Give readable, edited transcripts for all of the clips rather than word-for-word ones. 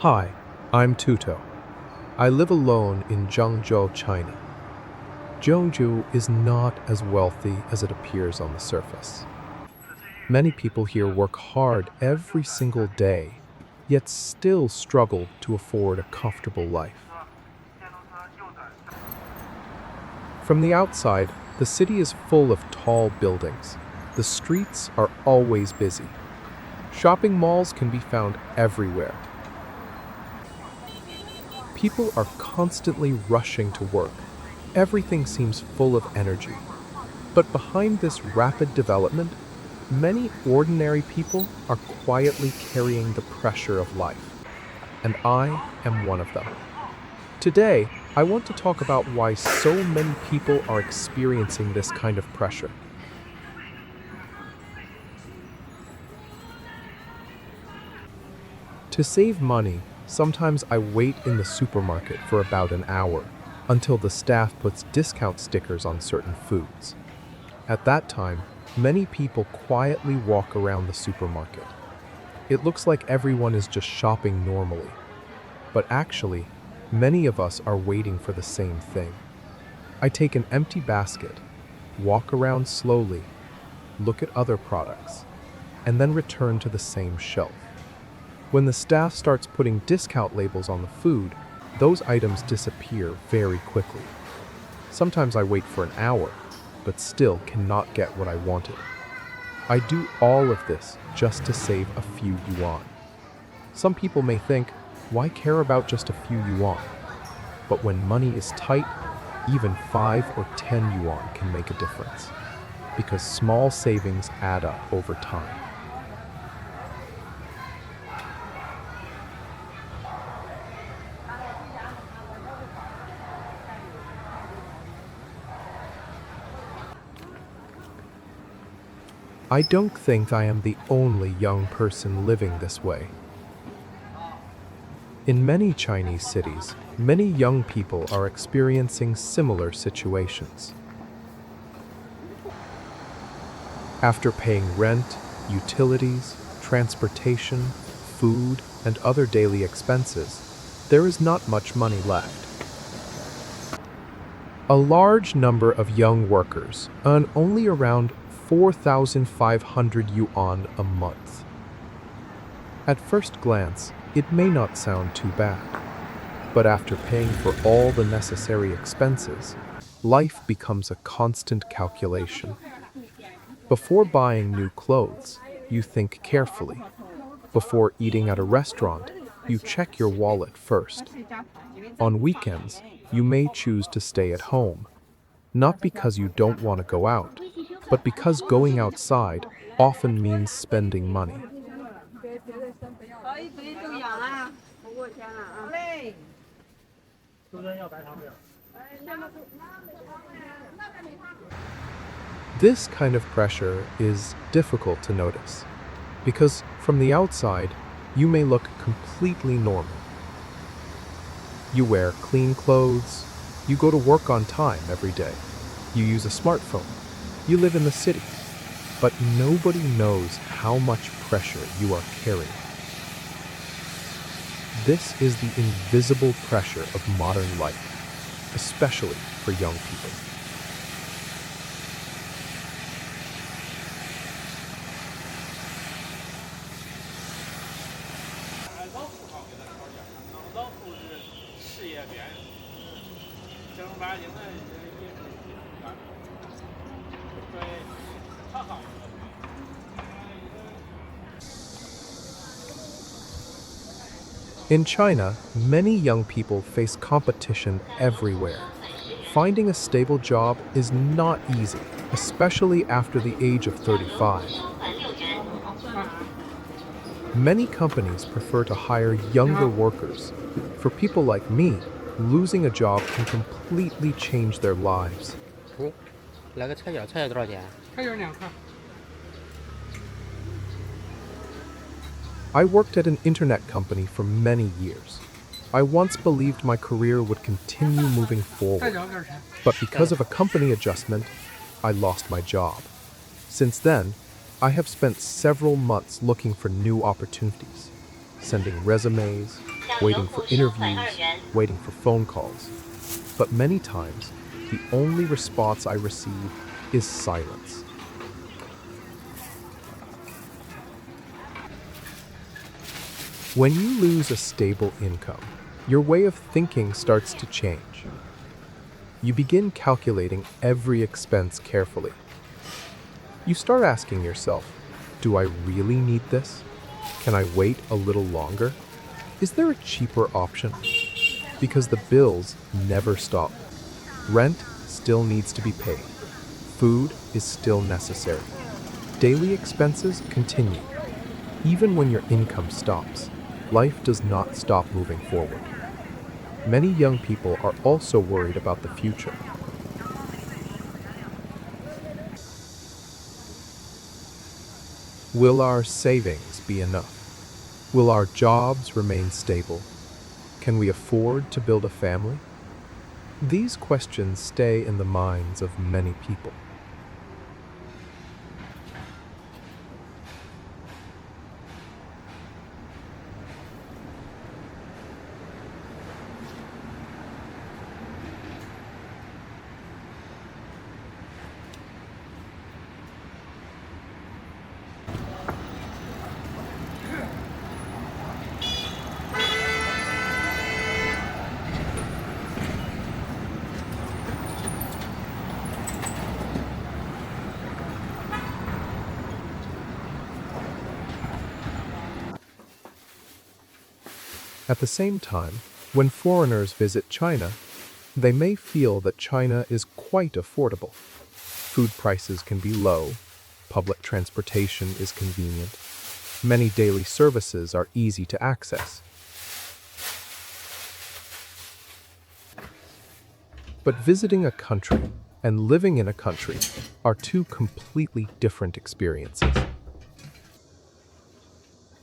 Hi, I'm ToTo. I live alone in Zhengzhou, China. Zhengzhou is not as wealthy as it appears on the surface. Many people here work hard every single day, yet still struggle to afford a comfortable life. From the outside, the city is full of tall buildings. The streets are always busy. Shopping malls can be found everywhere. People are constantly rushing to work. Everything seems full of energy. But behind this rapid development, many ordinary people are quietly carrying the pressure of life. And I am one of them. Today, I want to talk about why so many people are experiencing this kind of pressure. To save money, sometimes I wait in the supermarket for about an hour until the staff puts discount stickers on certain foods. At that time, many people quietly walk around the supermarket. It looks like everyone is just shopping normally, but actually, many of us are waiting for the same thing. I take an empty basket, walk around slowly, look at other products, and then return to the same shelf. When the staff starts putting discount labels on the food, those items disappear very quickly. Sometimes I wait for an hour, but still cannot get what I wanted. I do all of this just to save a few yuan. Some people may think, why care about just a few yuan? But when money is tight, even 5 or 10 yuan can make a difference, because small savings add up over time. I don't think I am the only young person living this way. In many Chinese cities, many young people are experiencing similar situations. After paying rent, utilities, transportation, food, and other daily expenses, there is not much money left. A large number of young workers earn only around 4,500 yuan a month. At first glance, it may not sound too bad, but after paying for all the necessary expenses, life becomes a constant calculation. Before buying new clothes, you think carefully. Before eating at a restaurant, you check your wallet first. On weekends, you may choose to stay at home, not because you don't want to go out, but because going outside often means spending money. This kind of pressure is difficult to notice, because from the outside, you may look completely normal. You wear clean clothes, you go to work on time every day, you use a smartphone, you live in the city, but nobody knows how much pressure you are carrying. This is the invisible pressure of modern life, especially for young people. In China, many young people face competition everywhere. Finding a stable job is not easy, especially after the age of 35. Many companies prefer to hire younger workers. For people like me, losing a job can completely change their lives. I worked at an internet company for many years. I once believed my career would continue moving forward, but because of a company adjustment, I lost my job. Since then, I have spent several months looking for new opportunities, sending resumes, waiting for interviews, waiting for phone calls. But many times, the only response I receive is silence. When you lose a stable income, your way of thinking starts to change. You begin calculating every expense carefully. You start asking yourself, do I really need this? Can I wait a little longer? Is there a cheaper option? Because the bills never stop. Rent still needs to be paid. Food is still necessary. Daily expenses continue. Even when your income stops, life does not stop moving forward. Many young people are also worried about the future. Will our savings be enough? Will our jobs remain stable? Can we afford to build a family? These questions stay in the minds of many people. At the same time, when foreigners visit China, they may feel that China is quite affordable. Food prices can be low, public transportation is convenient, many daily services are easy to access. But visiting a country and living in a country are two completely different experiences.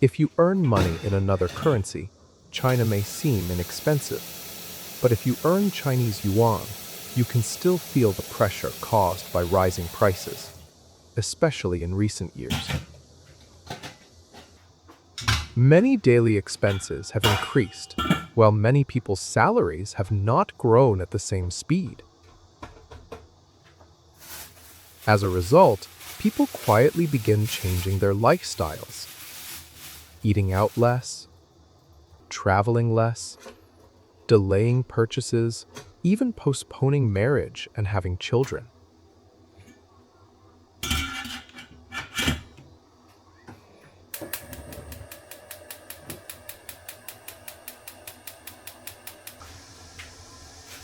If you earn money in another currency, China may seem inexpensive. But if you earn Chinese yuan, you can still feel the pressure caused by rising prices, especially in recent years. Many daily expenses have increased, while many people's salaries have not grown at the same speed. As a result, people quietly begin changing their lifestyles, eating out less, traveling less, delaying purchases, even postponing marriage and having children.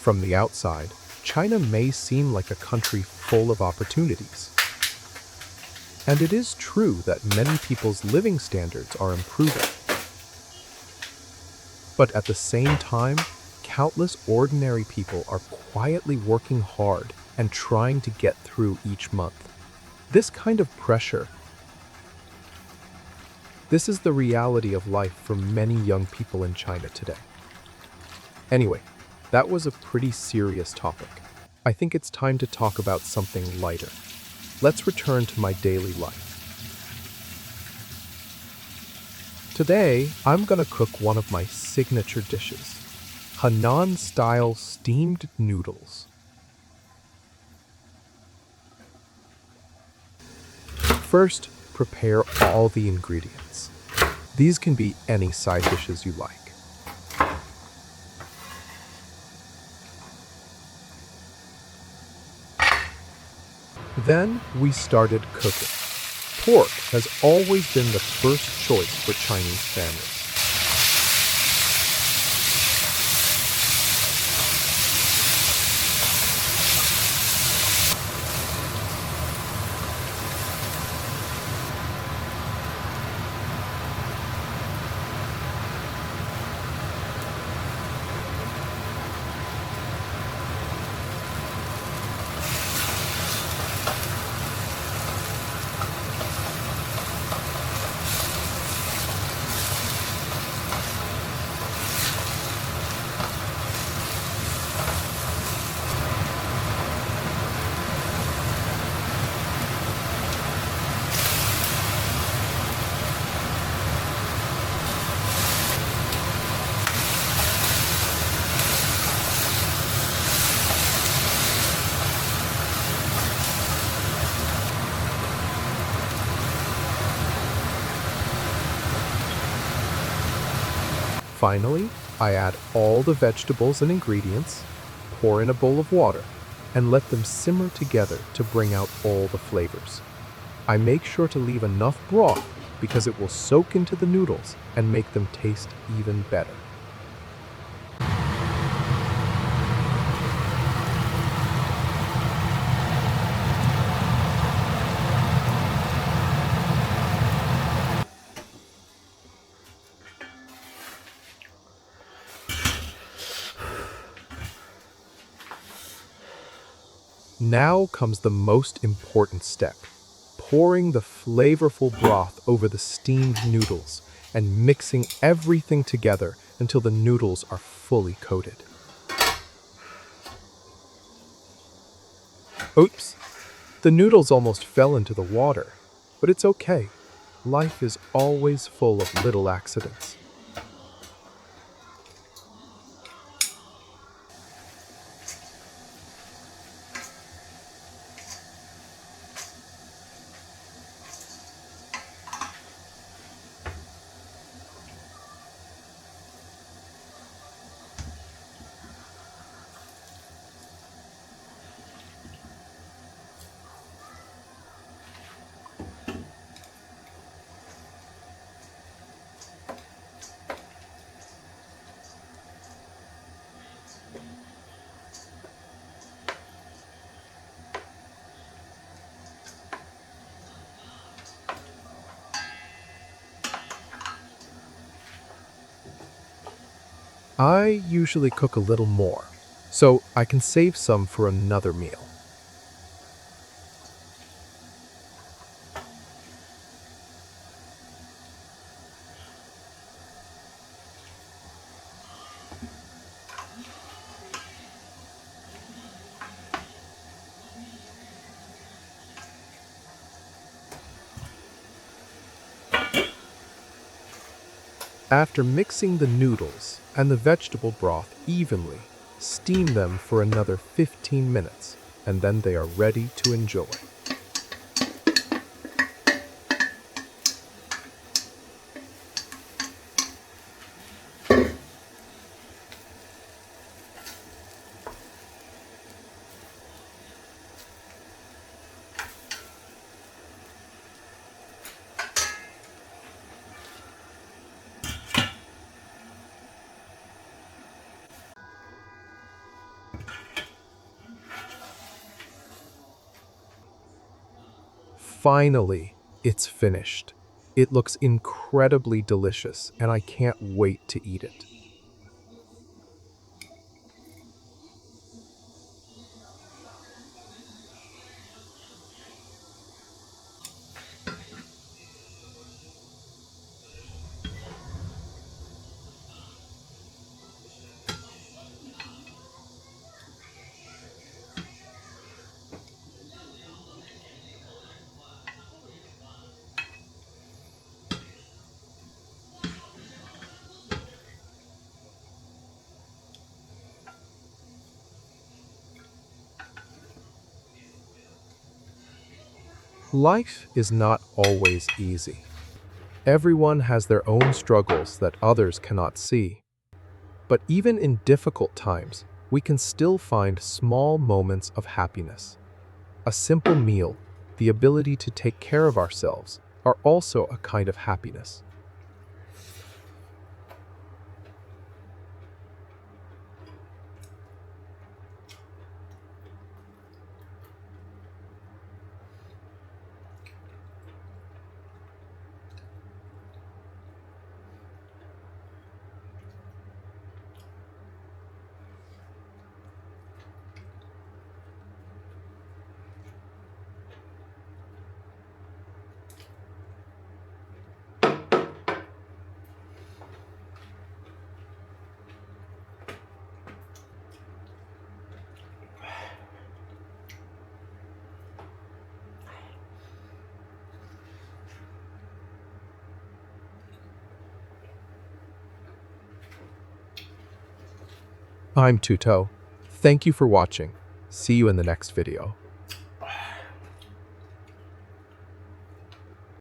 From the outside, China may seem like a country full of opportunities. And it is true that many people's living standards are improving. But at the same time, countless ordinary people are quietly working hard and trying to get through each month. This kind of pressure, this is the reality of life for many young people in China today. Anyway, that was a pretty serious topic. I think it's time to talk about something lighter. Let's return to my daily life. Today, I'm gonna cook one of my signature dishes, Henan-style steamed noodles. First, prepare all the ingredients. These can be any side dishes you like. Then we started cooking. Pork has always been the first choice for Chinese families. Finally, I add all the vegetables and ingredients, pour in a bowl of water, and let them simmer together to bring out all the flavors. I make sure to leave enough broth because it will soak into the noodles and make them taste even better. Now comes the most important step, pouring the flavorful broth over the steamed noodles and mixing everything together until the noodles are fully coated. Oops, the noodles almost fell into the water, but it's okay. Life is always full of little accidents. I usually cook a little more, so I can save some for another meal. After mixing the noodles and the vegetable broth evenly, steam them for another 15 minutes, and then they are ready to enjoy. Finally, it's finished. It looks incredibly delicious, and I can't wait to eat it. Life is not always easy. Everyone has their own struggles that others cannot see. But even in difficult times, we can still find small moments of happiness. A simple meal, the ability to take care of ourselves, are also a kind of happiness. I'm ToTo. Thank you for watching. See you in the next video.